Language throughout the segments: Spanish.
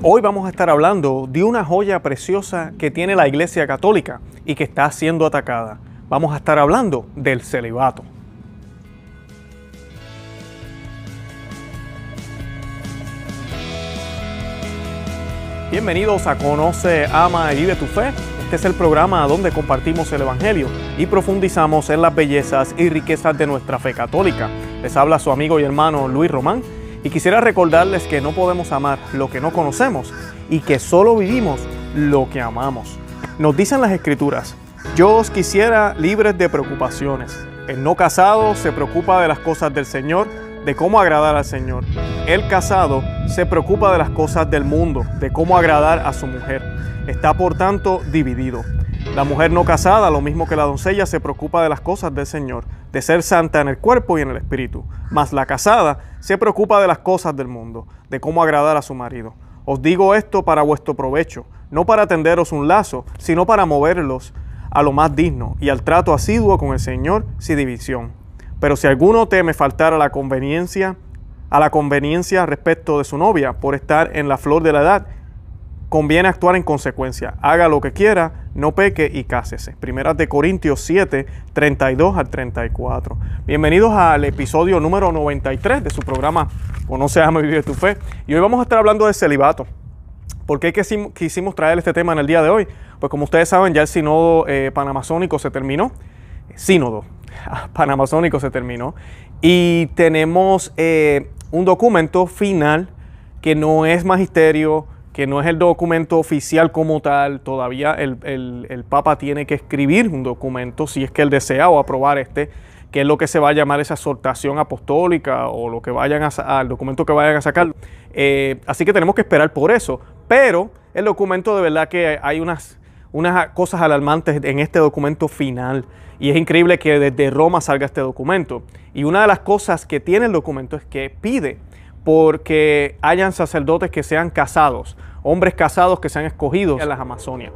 Hoy vamos a estar hablando de una joya preciosa que tiene la Iglesia Católica y que está siendo atacada. Vamos a estar hablando del celibato. Bienvenidos a Conoce, Ama y Vive tu Fe. Este es el programa donde compartimos el Evangelio y profundizamos en las bellezas y riquezas de nuestra fe católica. Les habla su amigo y hermano Luis Román y quisiera recordarles que no podemos amar lo que no conocemos y que solo vivimos lo que amamos. Nos dicen las Escrituras: yo os quisiera libres de preocupaciones. El no casado se preocupa de las cosas del Señor, de cómo agradar al Señor. El casado se preocupa de las cosas del mundo, de cómo agradar a su mujer. Está por tanto dividido. La mujer no casada, lo mismo que la doncella, se preocupa de las cosas del Señor, de ser santa en el cuerpo y en el espíritu. Mas la casada se preocupa de las cosas del mundo, de cómo agradar a su marido. Os digo esto para vuestro provecho, no para tenderos un lazo, sino para moverlos a lo más digno y al trato asiduo con el Señor sin división. Pero si alguno teme faltar a la conveniencia respecto de su novia por estar en la flor de la edad, conviene actuar en consecuencia. Haga lo que quiera, no peque y cásese. Primera de Corintios 7, 32 al 34. Bienvenidos al episodio número 93 de su programa Conoce, Ama y Vive tu Fe. Y hoy vamos a estar hablando del celibato. ¿Por qué quisimos traer este tema en el día de hoy? Pues como ustedes saben, ya el sínodo panamazónico se terminó. Sínodo panamazónico se terminó. Y tenemos un documento final que no es magisterio, que no es el documento oficial como tal. Todavía el Papa tiene que escribir un documento, si es que él desea, o aprobar que es lo que se va a llamar esa exhortación apostólica, o lo que vayan al documento que vayan a sacar. Así que tenemos que esperar por eso. Pero el documento, de verdad que hay unas cosas alarmantes en este documento final. Y es increíble que desde Roma salga este documento. Y una de las cosas que tiene el documento es que pide porque hayan sacerdotes que sean casados, hombres casados que sean escogidos en las Amazonias.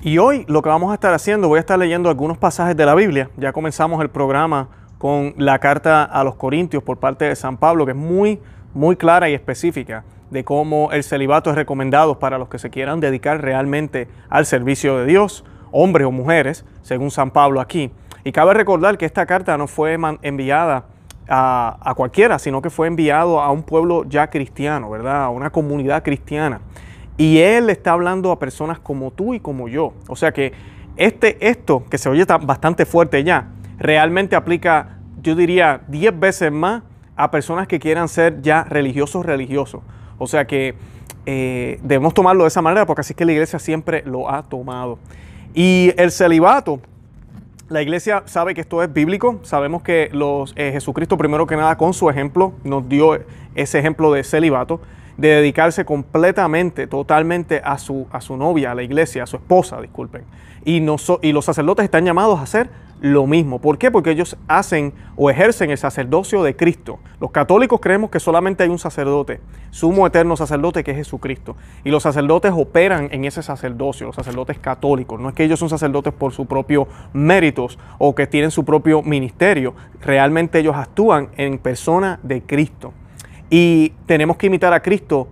Y hoy lo que vamos a estar haciendo, voy a estar leyendo algunos pasajes de la Biblia. Ya comenzamos el programa con la carta a los Corintios por parte de San Pablo, que es muy clara y específica de cómo el celibato es recomendado para los que se quieran dedicar realmente al servicio de Dios, hombres o mujeres, según San Pablo aquí. Y cabe recordar que esta carta no fue enviada a cualquiera, sino que fue enviado a un pueblo ya cristiano, ¿verdad? A una comunidad cristiana. Y él está hablando a personas como tú y como yo. O sea que esto, que se oye bastante fuerte ya, realmente aplica, yo diría, 10 veces más a personas que quieran ser ya religiosos. O sea que debemos tomarlo de esa manera, porque así es que la iglesia siempre lo ha tomado. Y el celibato, la iglesia sabe que esto es bíblico. Sabemos que Jesucristo, primero que nada, con su ejemplo, nos dio ese ejemplo de celibato, de dedicarse completamente, totalmente a su novia, a la iglesia, a su esposa, disculpen. Y los sacerdotes están llamados a hacer lo mismo. ¿Por qué? Porque ellos hacen o ejercen el sacerdocio de Cristo. Los católicos creemos que solamente hay un sacerdote, sumo eterno sacerdote, que es Jesucristo. Y los sacerdotes operan en ese sacerdocio, los sacerdotes católicos. No es que ellos son sacerdotes por sus propios méritos o que tienen su propio ministerio. Realmente ellos actúan en persona de Cristo. Y tenemos que imitar a Cristo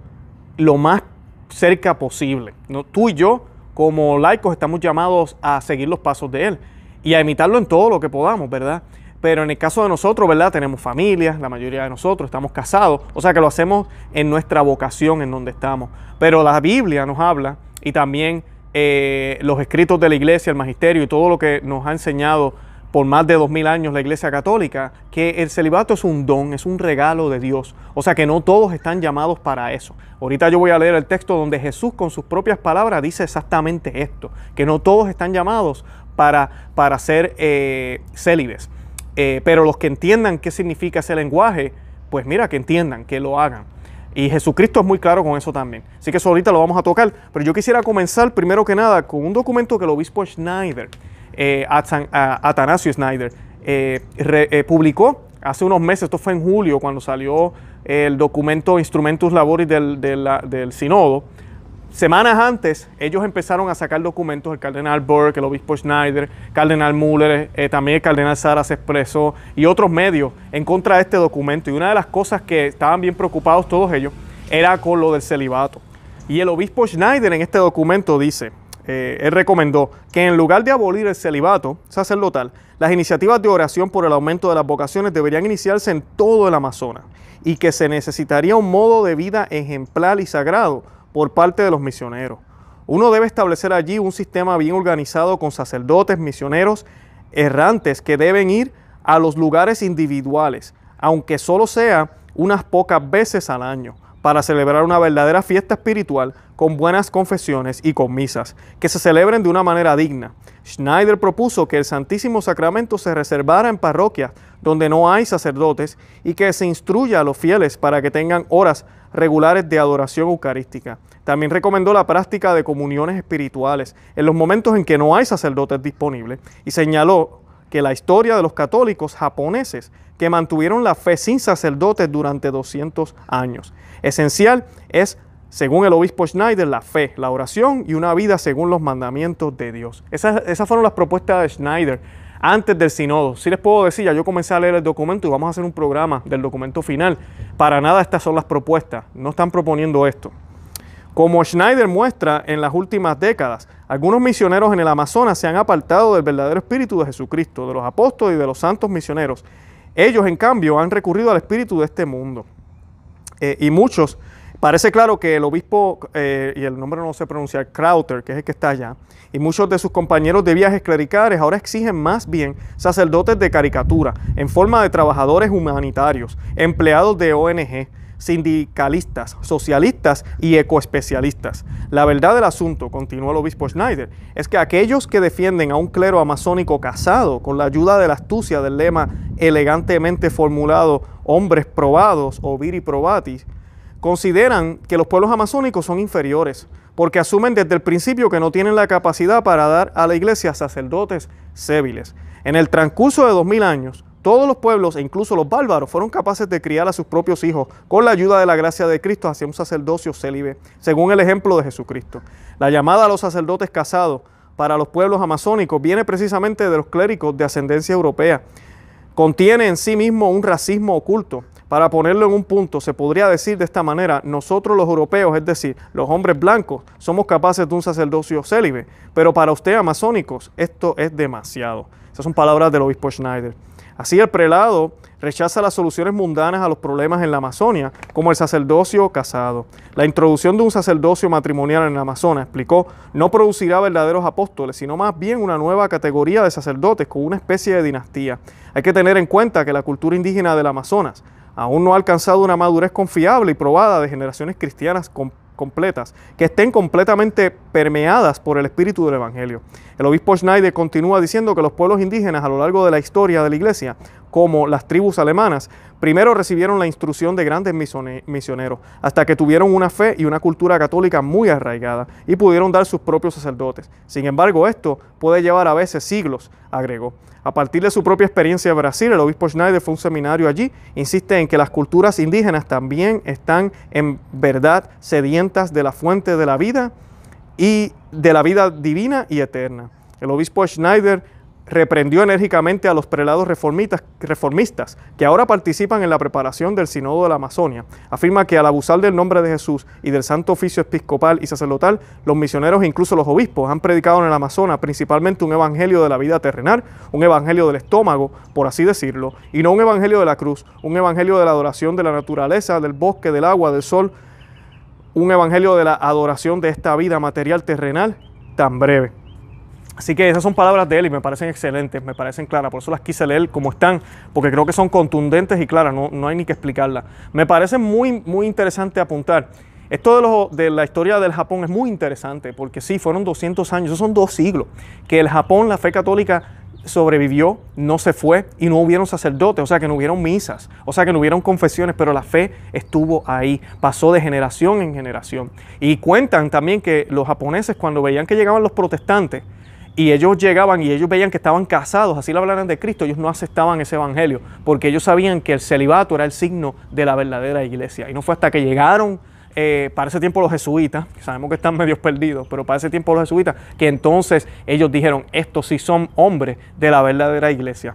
lo más cerca posible, ¿no? Tú y yo, como laicos, estamos llamados a seguir los pasos de Él y a imitarlo en todo lo que podamos, ¿verdad? Pero en el caso de nosotros, ¿verdad? Tenemos familias, la mayoría de nosotros estamos casados, o sea que lo hacemos en nuestra vocación, en donde estamos. Pero la Biblia nos habla, y también los escritos de la iglesia, el magisterio y todo lo que nos ha enseñado por más de 2000 años la Iglesia Católica, que el celibato es un don, es un regalo de Dios. O sea que no todos están llamados para eso. Ahorita yo voy a leer el texto donde Jesús con sus propias palabras dice exactamente esto, que no todos están llamados para ser célibes. Pero los que entiendan qué significa ese lenguaje, pues mira, que entiendan, que lo hagan. Y Jesucristo es muy claro con eso también. Así que eso ahorita lo vamos a tocar. Pero yo quisiera comenzar primero que nada con un documento que el obispo Schneider, Atanasio Schneider, publicó hace unos meses. Esto fue en julio, cuando salió el documento Instrumentus Laboris del Sínodo. Semanas antes, ellos empezaron a sacar documentos, el cardenal Burke, el obispo Schneider, cardenal Müller, también el cardenal Sara se expresó, y otros medios en contra de este documento. Y una de las cosas que estaban bien preocupados todos ellos era con lo del celibato. Y el obispo Schneider en este documento dice, él recomendó que en lugar de abolir el celibato sacerdotal, las iniciativas de oración por el aumento de las vocaciones deberían iniciarse en todo el Amazonas y que se necesitaría un modo de vida ejemplar y sagrado por parte de los misioneros. Uno debe establecer allí un sistema bien organizado con sacerdotes, misioneros, errantes que deben ir a los lugares individuales, aunque solo sea unas pocas veces al año, para celebrar una verdadera fiesta espiritual con buenas confesiones y con misas, que se celebren de una manera digna. Schneider propuso que el Santísimo Sacramento se reservara en parroquias donde no hay sacerdotes y que se instruya a los fieles para que tengan horas regulares de adoración eucarística. También recomendó la práctica de comuniones espirituales en los momentos en que no hay sacerdotes disponibles y señaló que la historia de los católicos japoneses que mantuvieron la fe sin sacerdotes durante 200 años. Esencial es, según el obispo Schneider, la fe, la oración y una vida según los mandamientos de Dios. Esas fueron las propuestas de Schneider antes del sínodo. Sí les puedo decir, ya yo comencé a leer el documento y vamos a hacer un programa del documento final. Para nada estas son las propuestas, no están proponiendo esto. Como Schneider muestra, en las últimas décadas, algunos misioneros en el Amazonas se han apartado del verdadero espíritu de Jesucristo, de los apóstoles y de los santos misioneros. Ellos, en cambio, han recurrido al espíritu de este mundo. Y muchos, parece claro que el obispo, y el nombre no sé pronunciar, Crowther, que es el que está allá, y muchos de sus compañeros de viajes clericales ahora exigen más bien sacerdotes de caricatura, en forma de trabajadores humanitarios, empleados de ONG, sindicalistas, socialistas y ecoespecialistas. La verdad del asunto, continuó el obispo Schneider, es que aquellos que defienden a un clero amazónico casado con la ayuda de la astucia del lema elegantemente formulado hombres probados o viri probatis, consideran que los pueblos amazónicos son inferiores, porque asumen desde el principio que no tienen la capacidad para dar a la iglesia sacerdotes séviles. En el transcurso de 2000 años, todos los pueblos, e incluso los bárbaros, fueron capaces de criar a sus propios hijos con la ayuda de la gracia de Cristo hacia un sacerdocio célibe, según el ejemplo de Jesucristo. La llamada a los sacerdotes casados para los pueblos amazónicos viene precisamente de los clérigos de ascendencia europea. Contiene en sí mismo un racismo oculto. Para ponerlo en un punto, se podría decir de esta manera: nosotros los europeos, es decir, los hombres blancos, somos capaces de un sacerdocio célibe, pero para ustedes amazónicos esto es demasiado. Esas son palabras del obispo Schneider. Así el prelado rechaza las soluciones mundanas a los problemas en la Amazonia, como el sacerdocio casado. La introducción de un sacerdocio matrimonial en el Amazonas, explicó, no producirá verdaderos apóstoles, sino más bien una nueva categoría de sacerdotes con una especie de dinastía. Hay que tener en cuenta que la cultura indígena del Amazonas aún no ha alcanzado una madurez confiable y probada de generaciones cristianas completas, que estén completamente permeadas por el espíritu del Evangelio. El obispo Schneider continúa diciendo que los pueblos indígenas a lo largo de la historia de la Iglesia, como las tribus alemanas, primero recibieron la instrucción de grandes misioneros, hasta que tuvieron una fe y una cultura católica muy arraigada y pudieron dar sus propios sacerdotes. Sin embargo, esto puede llevar a veces siglos, agregó. A partir de su propia experiencia en Brasil, el obispo Schneider fue a un seminario allí, insiste en que las culturas indígenas también están en verdad sedientas de la fuente de la vida y de la vida divina y eterna. El obispo Schneider reprendió enérgicamente a los prelados reformistas que ahora participan en la preparación del Sínodo de la Amazonia. Afirma que al abusar del nombre de Jesús y del santo oficio episcopal y sacerdotal, los misioneros e incluso los obispos han predicado en el Amazonas principalmente un evangelio de la vida terrenal, un evangelio del estómago, por así decirlo, y no un evangelio de la cruz, un evangelio de la adoración de la naturaleza, del bosque, del agua, del sol, un evangelio de la adoración de esta vida material terrenal tan breve. Así que esas son palabras de él y me parecen excelentes, me parecen claras, por eso las quise leer como están, porque creo que son contundentes y claras, no hay ni que explicarlas. Me parece muy interesante apuntar. Esto de la historia del Japón es muy interesante, porque sí, fueron 200 años, esos son 2 siglos, que el Japón, la fe católica, sobrevivió, no se fue y no hubieron sacerdotes, o sea que no hubieron misas, o sea que no hubieron confesiones, pero la fe estuvo ahí, pasó de generación en generación. Y cuentan también que los japoneses, cuando veían que llegaban los protestantes, y ellos llegaban y ellos veían que estaban casados, así le hablaran de Cristo, ellos no aceptaban ese evangelio, porque ellos sabían que el celibato era el signo de la verdadera iglesia. Y no fue hasta que llegaron, para ese tiempo los jesuitas, que sabemos que están medios perdidos, pero para ese tiempo los jesuitas, que entonces ellos dijeron, estos sí son hombres de la verdadera iglesia.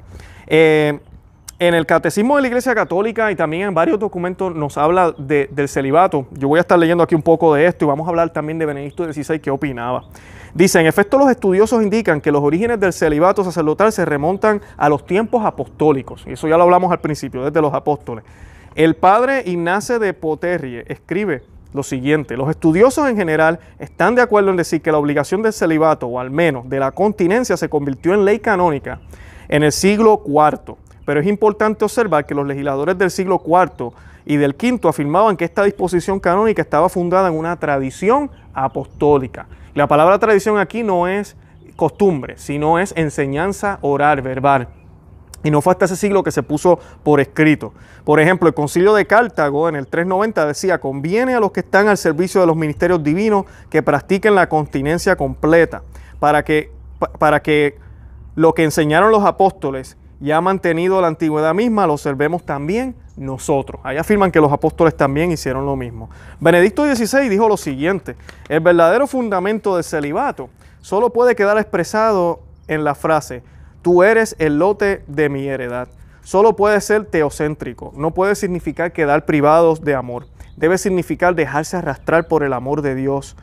En el Catecismo de la Iglesia Católica y también en varios documentos nos habla del celibato. Yo voy a estar leyendo aquí un poco de esto y vamos a hablar también de Benedicto XVI, qué opinaba. Dice, en efecto, los estudiosos indican que los orígenes del celibato sacerdotal se remontan a los tiempos apostólicos. Y eso ya lo hablamos al principio, desde los apóstoles. El padre Ignace de Poterrie escribe lo siguiente: los estudiosos en general están de acuerdo en decir que la obligación del celibato, o al menos de la continencia, se convirtió en ley canónica en el siglo IV. Pero es importante observar que los legisladores del siglo IV y del V afirmaban que esta disposición canónica estaba fundada en una tradición apostólica. La palabra tradición aquí no es costumbre, sino es enseñanza oral, verbal. Y no fue hasta ese siglo que se puso por escrito. Por ejemplo, el Concilio de Cartago en el 390 decía: conviene a los que están al servicio de los ministerios divinos que practiquen la continencia completa, para que lo que enseñaron los apóstoles y ha mantenido la antigüedad misma, lo observemos también nosotros. Ahí afirman que los apóstoles también hicieron lo mismo. Benedicto XVI dijo lo siguiente: el verdadero fundamento del celibato solo puede quedar expresado en la frase: tú eres el lote de mi heredad. Solo puede ser teocéntrico, no puede significar quedar privados de amor. Debe significar dejarse arrastrar por el amor de Dios.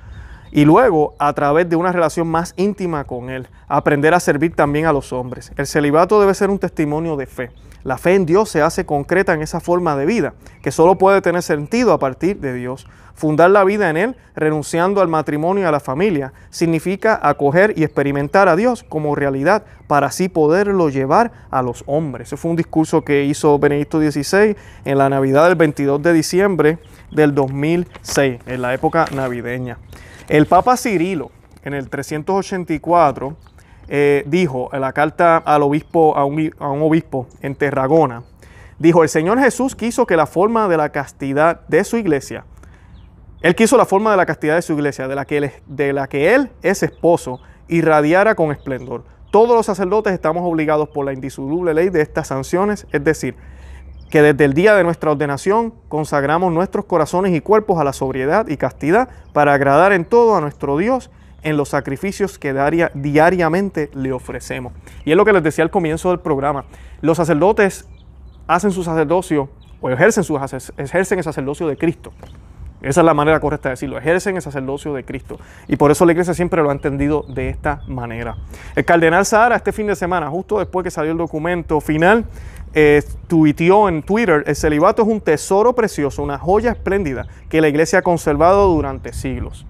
Y luego, a través de una relación más íntima con Él, aprender a servir también a los hombres. El celibato debe ser un testimonio de fe. La fe en Dios se hace concreta en esa forma de vida, que solo puede tener sentido a partir de Dios. Fundar la vida en Él, renunciando al matrimonio y a la familia, significa acoger y experimentar a Dios como realidad, para así poderlo llevar a los hombres. Ese fue un discurso que hizo Benedicto XVI en la Navidad del 22 de diciembre del 2006, en la época navideña. El Papa Cirilo, en el 384, dijo en la carta al obispo, a un obispo en Tarragona, dijo: el Señor Jesús quiso que la forma de la castidad de su iglesia, Él quiso la forma de la castidad de su iglesia, de la que Él es esposo, irradiara con esplendor. Todos los sacerdotes estamos obligados por la indisoluble ley de estas sanciones, es decir, que desde el día de nuestra ordenación consagramos nuestros corazones y cuerpos a la sobriedad y castidad para agradar en todo a nuestro Dios en los sacrificios que diariamente le ofrecemos. Y es lo que les decía al comienzo del programa. Los sacerdotes hacen su sacerdocio o ejercen el sacerdocio de Cristo. Esa es la manera correcta de decirlo, ejercen el sacerdocio de Cristo. Y por eso la iglesia siempre lo ha entendido de esta manera. El cardenal Sahara este fin de semana, justo después que salió el documento final, tuiteó en Twitter: el celibato es un tesoro precioso, una joya espléndida que la iglesia ha conservado durante siglos.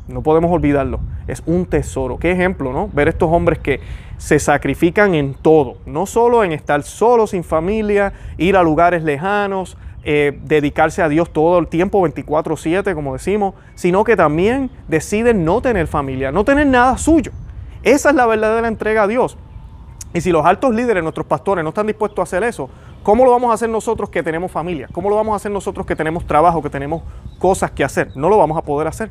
No podemos olvidarlo, es un tesoro. Qué ejemplo, ¿no? Ver estos hombres que se sacrifican en todo, no solo en estar solos, sin familia, ir a lugares lejanos, dedicarse a Dios todo el tiempo, 24/7, como decimos, sino que también deciden no tener familia, no tener nada suyo. Esa es la verdadera entrega a Dios. Y si los altos líderes, nuestros pastores, no están dispuestos a hacer eso, ¿cómo lo vamos a hacer nosotros que tenemos familia? ¿Cómo lo vamos a hacer nosotros que tenemos trabajo, que tenemos cosas que hacer? No lo vamos a poder hacer.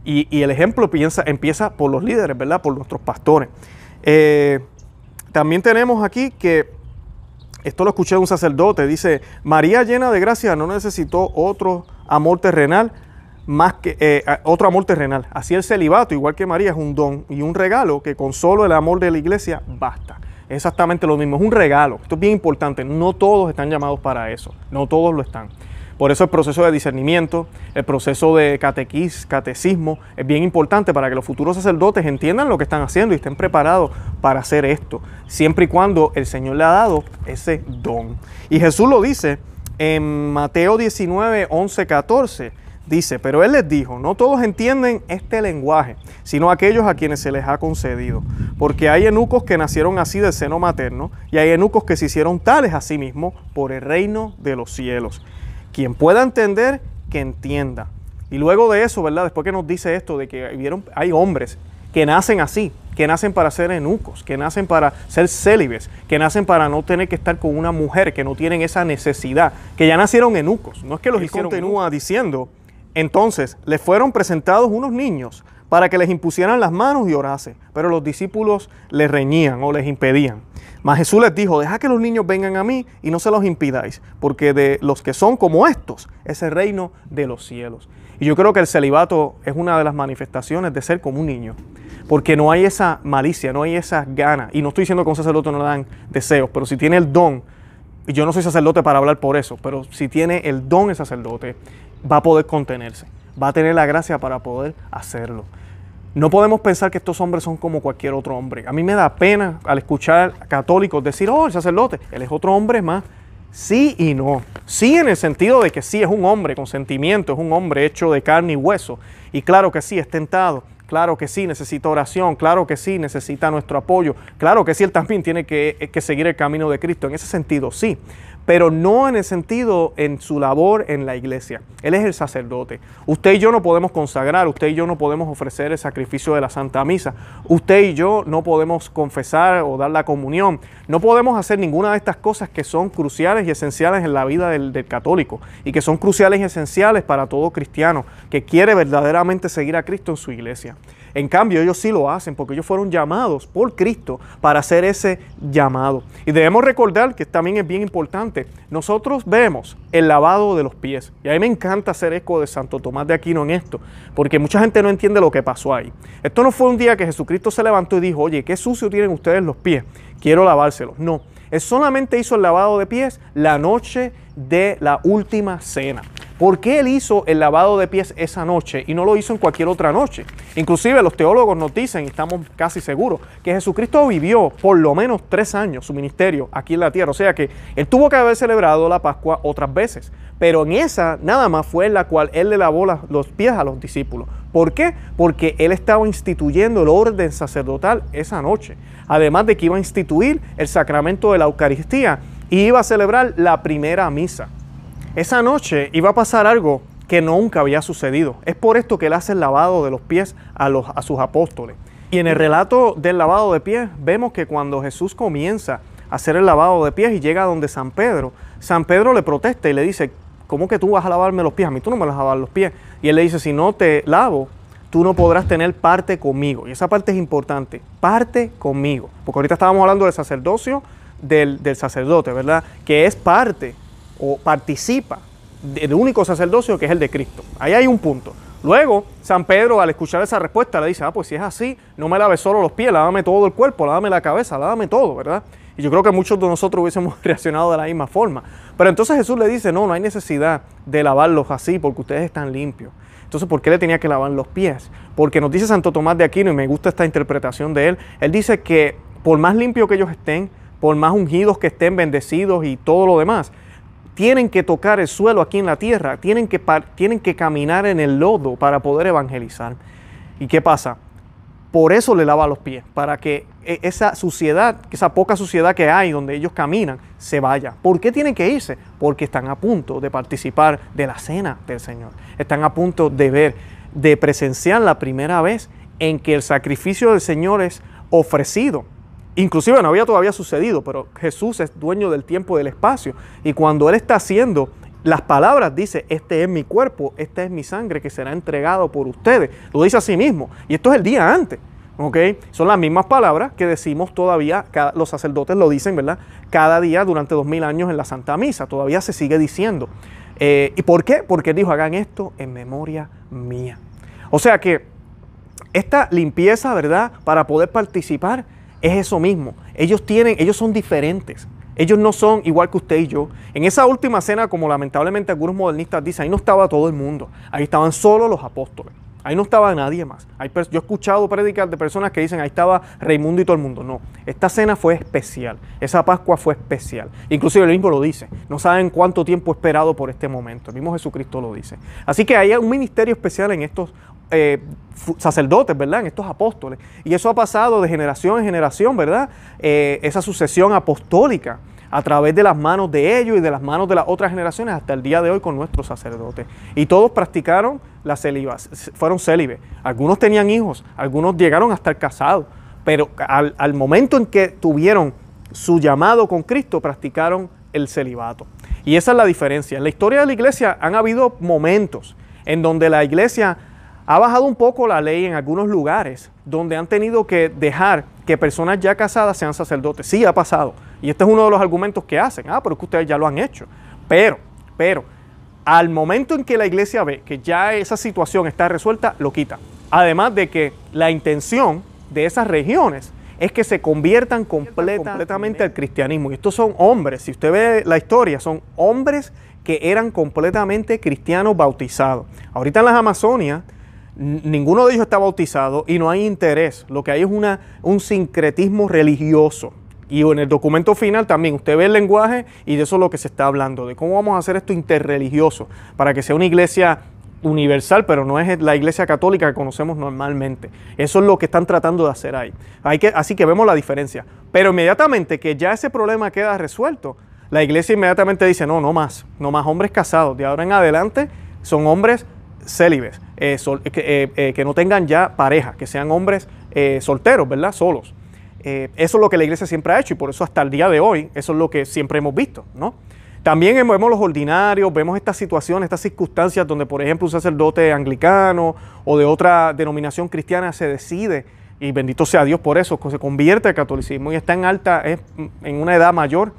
Y el ejemplo empieza por los líderes, ¿verdad? Por nuestros pastores. También tenemos aquí que, esto lo escuché de un sacerdote, dice: María, llena de gracia, no necesitó otro amor terrenal, Así el celibato, igual que María, es un don y un regalo que con solo el amor de la iglesia basta. Es exactamente lo mismo, es un regalo. Esto es bien importante, no todos están llamados para eso, no todos lo están. Por eso el proceso de discernimiento, el proceso de catecismo es bien importante para que los futuros sacerdotes entiendan lo que están haciendo y estén preparados para hacer esto, siempre y cuando el Señor le ha dado ese don. Y Jesús lo dice en Mateo 19, 11, 14. Dice: pero Él les dijo: no todos entienden este lenguaje, sino aquellos a quienes se les ha concedido. Porque hay eunucos que nacieron así del seno materno, y hay eunucos que se hicieron tales a sí mismos por el reino de los cielos. Quien pueda entender, que entienda. Y luego de eso, ¿verdad? Después que nos dice esto de que hay hombres que nacen así, que nacen para ser eunucos, que nacen para ser célibes, que nacen para no tener que estar con una mujer, que no tienen esa necesidad, que ya nacieron eunucos. No es que los hicieron. Continúa diciendo: entonces les fueron presentados unos niños para que les impusieran las manos y orase, pero los discípulos les reñían o les impedían. Mas Jesús les dijo: deja que los niños vengan a mí y no se los impidáis, porque de los que son como estos es el reino de los cielos. Y yo creo que el celibato es una de las manifestaciones de ser como un niño, porque no hay esa malicia, no hay esas ganas. Y no estoy diciendo que a un sacerdote no le dan deseos, pero si tiene el don y yo no soy sacerdote para hablar por eso, pero si tiene el don el sacerdote, va a poder contenerse, va a tener la gracia para poder hacerlo. No podemos pensar que estos hombres son como cualquier otro hombre. A mí me da pena al escuchar católicos decir, oh, el sacerdote, él es otro hombre más. Sí y no. Sí en el sentido de que sí es un hombre con sentimiento, es un hombre hecho de carne y hueso. Y claro que sí, es tentado. Claro que sí, necesita oración. Claro que sí, necesita nuestro apoyo. Claro que sí, él también tiene que seguir el camino de Cristo. En ese sentido, sí. Pero no en el sentido en su labor en la iglesia. Él es el sacerdote. Usted y yo no podemos consagrar, usted y yo no podemos ofrecer el sacrificio de la Santa Misa. Usted y yo no podemos confesar o dar la comunión. No podemos hacer ninguna de estas cosas que son cruciales y esenciales en la vida del católico y que son cruciales y esenciales para todo cristiano que quiere verdaderamente seguir a Cristo en su iglesia. En cambio, ellos sí lo hacen porque ellos fueron llamados por Cristo para hacer ese llamado. Y debemos recordar que también es bien importante. Nosotros vemos el lavado de los pies. Y a mí me encanta hacer eco de Santo Tomás de Aquino en esto, porque mucha gente no entiende lo que pasó ahí. Esto no fue un día que Jesucristo se levantó y dijo, oye, qué sucio tienen ustedes los pies, quiero lavárselos. No, él solamente hizo el lavado de pies la noche de la última cena. ¿Por qué él hizo el lavado de pies esa noche y no lo hizo en cualquier otra noche? Inclusive los teólogos nos dicen, y estamos casi seguros, que Jesucristo vivió por lo menos 3 años su ministerio aquí en la tierra. O sea que él tuvo que haber celebrado la Pascua otras veces. Pero en esa nada más fue en la cual él le lavó los pies a los discípulos. ¿Por qué? Porque él estaba instituyendo el orden sacerdotal esa noche. Además de que iba a instituir el sacramento de la Eucaristía y iba a celebrar la primera misa. Esa noche iba a pasar algo que nunca había sucedido. Es por esto que él hace el lavado de los pies a sus apóstoles. Y en el relato del lavado de pies vemos que cuando Jesús comienza a hacer el lavado de pies y llega donde San Pedro le protesta y le dice, ¿cómo que tú vas a lavarme los pies? A mí tú no me vas a lavar los pies. Y él le dice, si no te lavo, tú no podrás tener parte conmigo. Y esa parte es importante, parte conmigo. Porque ahorita estábamos hablando del sacerdocio del sacerdote, ¿verdad? Que es parte o participa del único sacerdocio que es el de Cristo. Ahí hay un punto. Luego, San Pedro, al escuchar esa respuesta, le dice, pues si es así, no me laves solo los pies, lávame todo el cuerpo, lávame la cabeza, lávame todo, ¿verdad? Y yo creo que muchos de nosotros hubiésemos reaccionado de la misma forma. Pero entonces Jesús le dice, no hay necesidad de lavarlos así porque ustedes están limpios. Entonces, ¿por qué le tenía que lavar los pies? Porque nos dice Santo Tomás de Aquino, y me gusta esta interpretación de él dice que por más limpios que ellos estén, por más ungidos que estén, bendecidos y todo lo demás, tienen que tocar el suelo aquí en la tierra, tienen que caminar en el lodo para poder evangelizar. ¿Y qué pasa? Por eso le lava los pies, para que esa suciedad, esa poca suciedad que hay donde ellos caminan, se vaya. ¿Por qué tienen que irse? Porque están a punto de participar de la cena del Señor. Están a punto de presenciar la primera vez en que el sacrificio del Señor es ofrecido. Inclusive no había todavía sucedido, pero Jesús es dueño del tiempo y del espacio. Y cuando Él está haciendo las palabras, dice, este es mi cuerpo, esta es mi sangre que será entregado por ustedes. Lo dice a sí mismo. Y esto es el día antes. ¿Okay? Son las mismas palabras que decimos todavía, los sacerdotes lo dicen, ¿verdad? Cada día durante 2000 años en la Santa Misa. Todavía se sigue diciendo. ¿Y por qué? Porque Él dijo, hagan esto en memoria mía. O sea que esta limpieza, ¿verdad? Para poder participar, es eso mismo. Ellos son diferentes. Ellos no son igual que usted y yo. En esa última cena, como lamentablemente algunos modernistas dicen, ahí no estaba todo el mundo. Ahí estaban solo los apóstoles. Ahí no estaba nadie más. Yo he escuchado prédicas de personas que dicen, ahí estaba Raimundo y todo el mundo. No, esta cena fue especial. Esa Pascua fue especial. Inclusive el mismo lo dice. No saben cuánto tiempo he esperado por este momento. El mismo Jesucristo lo dice. Así que hay un ministerio especial en estos sacerdotes, ¿verdad? En estos apóstoles. Y eso ha pasado de generación en generación, ¿verdad? Esa sucesión apostólica a través de las manos de ellos y de las manos de las otras generaciones hasta el día de hoy con nuestros sacerdotes. Y todos practicaron la celiba, fueron célibes. Algunos tenían hijos, algunos llegaron a estar casados, pero al momento en que tuvieron su llamado con Cristo, practicaron el celibato. Y esa es la diferencia. En la historia de la iglesia han habido momentos en donde la iglesia ha bajado un poco la ley en algunos lugares, donde han tenido que dejar que personas ya casadas sean sacerdotes. Sí, ha pasado. Y este es uno de los argumentos que hacen. Pero es que ustedes ya lo han hecho. Pero, al momento en que la iglesia ve que ya esa situación está resuelta, lo quita. Además de que la intención de esas regiones es que se conviertan completamente al cristianismo. Y estos son hombres, si usted ve la historia, son hombres que eran completamente cristianos bautizados. Ahorita en las Amazonias, ninguno de ellos está bautizado y no hay interés. Lo que hay es un sincretismo religioso. Y en el documento final también usted ve el lenguaje y de eso es lo que se está hablando, de cómo vamos a hacer esto interreligioso para que sea una iglesia universal, pero no es la iglesia católica que conocemos normalmente. Eso es lo que están tratando de hacer ahí. Así que vemos la diferencia. Pero inmediatamente que ya ese problema queda resuelto, la iglesia inmediatamente dice, no más hombres casados. De ahora en adelante son hombres célibes, que no tengan ya pareja, que sean hombres solteros, ¿verdad? Solos. Eso es lo que la iglesia siempre ha hecho y por eso hasta el día de hoy, eso es lo que siempre hemos visto, ¿no? También vemos los ordinarios, vemos estas situaciones, estas circunstancias donde, por ejemplo, un sacerdote anglicano o de otra denominación cristiana se decide, y bendito sea Dios por eso, se convierte al catolicismo y está en una edad mayor.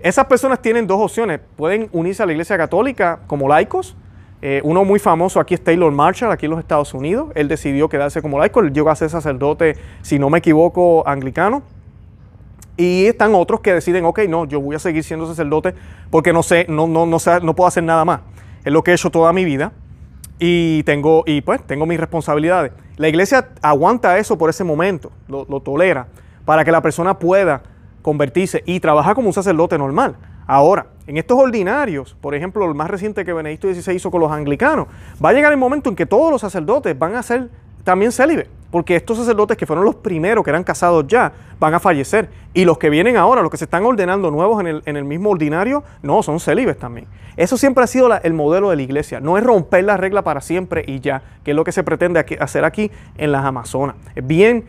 Esas personas tienen dos opciones. Pueden unirse a la iglesia católica como laicos. Uno muy famoso aquí es Taylor Marshall, aquí en los Estados Unidos. Él decidió quedarse como laico, él llegó a ser sacerdote, si no me equivoco, anglicano. Y están otros que deciden, ok, no, yo voy a seguir siendo sacerdote porque no puedo hacer nada más. Es lo que he hecho toda mi vida y tengo mis responsabilidades. La iglesia aguanta eso por ese momento, lo tolera, para que la persona pueda convertirse y trabajar como un sacerdote normal. Ahora, en estos ordinarios, por ejemplo, el más reciente que Benedicto XVI hizo con los anglicanos, va a llegar el momento en que todos los sacerdotes van a ser también célibes, porque estos sacerdotes que fueron los primeros que eran casados ya, van a fallecer. Y los que vienen ahora, los que se están ordenando nuevos en el mismo ordinario, no, son célibes también. Eso siempre ha sido el modelo de la iglesia. No es romper la regla para siempre y ya, que es lo que se pretende hacer aquí en las Amazonas. Es bien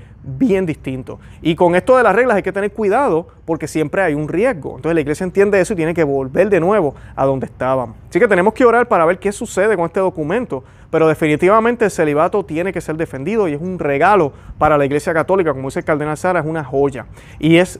distinto. Y con esto de las reglas hay que tener cuidado porque siempre hay un riesgo. Entonces la iglesia entiende eso y tiene que volver de nuevo a donde estábamos. Así que tenemos que orar para ver qué sucede con este documento, pero definitivamente el celibato tiene que ser defendido y es un regalo para la iglesia católica, como dice el cardenal Sara, es una joya. Y es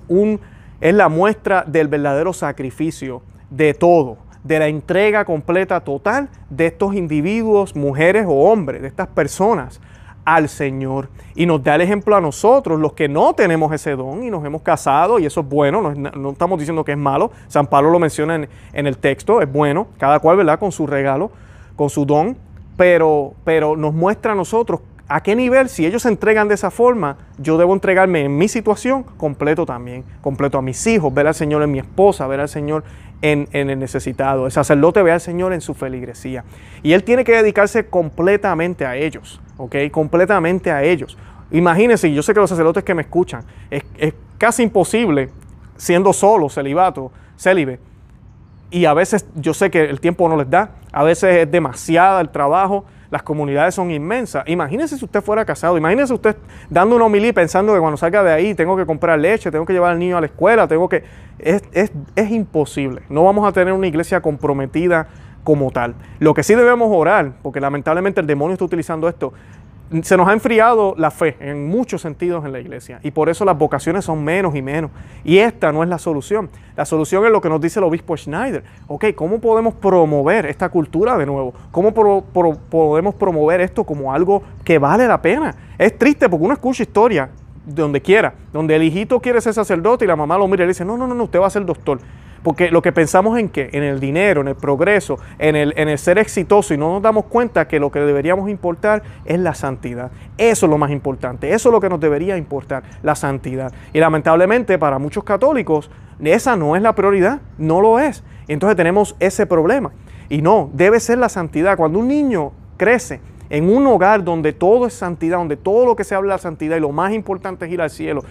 la muestra del verdadero sacrificio de todo, de la entrega completa, total de estos individuos, mujeres o hombres, de estas personas, al Señor. Y nos da el ejemplo a nosotros, los que no tenemos ese don y nos hemos casado, y eso es bueno, no estamos diciendo que es malo. San Pablo lo menciona en el texto, es bueno, cada cual, ¿verdad?, con su regalo, con su don, pero nos muestra a nosotros a qué nivel, si ellos se entregan de esa forma, yo debo entregarme en mi situación completo también, completo a mis hijos, ver al Señor en mi esposa, ver al Señor en el necesitado. El sacerdote ve al Señor en su feligresía. Y él tiene que dedicarse completamente a ellos, ¿ok? Completamente a ellos. Imagínense, yo sé que los sacerdotes que me escuchan, es casi imposible, siendo solo, célibe, y a veces yo sé que el tiempo no les da, a veces es demasiado el trabajo, las comunidades son inmensas. Imagínense si usted fuera casado, imagínense usted dando una homilía pensando que cuando salga de ahí tengo que comprar leche, tengo que llevar al niño a la escuela, es imposible. No vamos a tener una iglesia comprometida como tal. Lo que sí debemos orar, porque lamentablemente el demonio está utilizando esto, se nos ha enfriado la fe en muchos sentidos en la iglesia y por eso las vocaciones son menos y menos. Y esta no es la solución. La solución es lo que nos dice el obispo Schneider. Ok, ¿cómo podemos promover esta cultura de nuevo? ¿Cómo podemos promover esto como algo que vale la pena? Es triste porque uno escucha historias de donde quiera, donde el hijito quiere ser sacerdote y la mamá lo mira y le dice, no, usted va a ser doctor. Porque lo que pensamos en qué, en el dinero, en el progreso, en el ser exitoso y no nos damos cuenta que lo que deberíamos importar es la santidad. Eso es lo más importante, eso es lo que nos debería importar, la santidad. Y lamentablemente para muchos católicos esa no es la prioridad, no lo es. Y entonces tenemos ese problema. Y no, debe ser la santidad. Cuando un niño crece en un hogar donde todo es santidad, donde todo lo que se habla de la santidad y lo más importante es ir al cielo,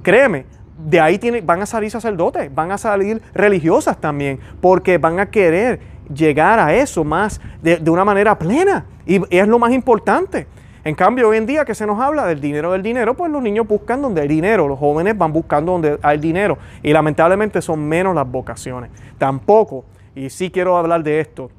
créeme, de ahí van a salir sacerdotes, van a salir religiosas también, porque van a querer llegar a eso más de una manera plena y es lo más importante. En cambio, hoy en día que se nos habla del dinero, pues los niños buscan donde hay dinero, los jóvenes van buscando donde hay dinero y lamentablemente son menos las vocaciones. Tampoco, y sí quiero hablar de esto,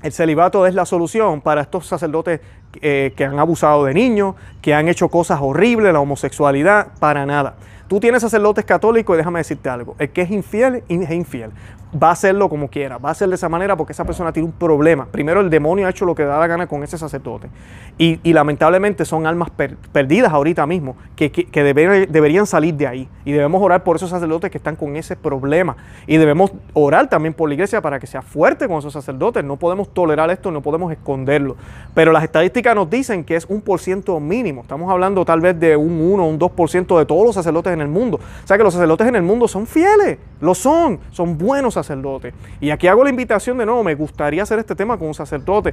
el celibato es la solución para estos sacerdotes que han abusado de niños, que han hecho cosas horribles, la homosexualidad, para nada. Tú tienes sacerdotes católicos y déjame decirte algo, el que es infiel, es infiel. va a hacerlo como quiera, va a hacer de esa manera porque esa persona tiene un problema. Primero, el demonio ha hecho lo que da la gana con ese sacerdote. Y lamentablemente son almas perdidas ahorita mismo, que deberían salir de ahí. Y debemos orar por esos sacerdotes que están con ese problema. Y debemos orar también por la iglesia para que sea fuerte con esos sacerdotes. No podemos tolerar esto, no podemos esconderlo. Pero las estadísticas nos dicen que es 1% mínimo. Estamos hablando tal vez de un 1 o un 2% de todos los sacerdotes en el mundo. O sea que los sacerdotes en el mundo son fieles, lo son buenos sacerdotes. Y aquí hago la invitación de nuevo, me gustaría hacer este tema con un sacerdote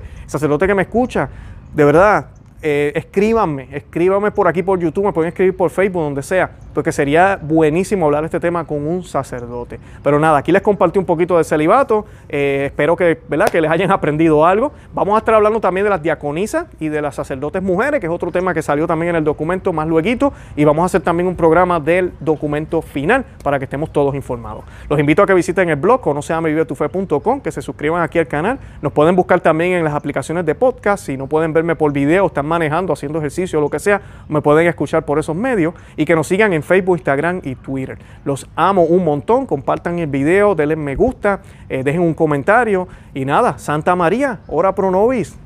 que me escucha, de verdad. Escríbanme por aquí por YouTube, me pueden escribir por Facebook, donde sea, porque sería buenísimo hablar de este tema con un sacerdote. Pero nada, aquí les compartí un poquito del celibato, espero que, ¿verdad?, que les hayan aprendido algo. Vamos a estar hablando también de las diaconisas y de las sacerdotes mujeres, que es otro tema que salió también en el documento más lueguito, y vamos a hacer también un programa del documento final para que estemos todos informados. Los invito a que visiten el blog conoceamevivetufe.com, que se suscriban aquí al canal. Nos pueden buscar también en las aplicaciones de podcast. Si no pueden verme por video, están manejando, haciendo ejercicio o lo que sea, me pueden escuchar por esos medios, y que nos sigan en Facebook, Instagram y Twitter. Los amo un montón, compartan el video, denle me gusta, dejen un comentario y nada, Santa María, ora pro nobis.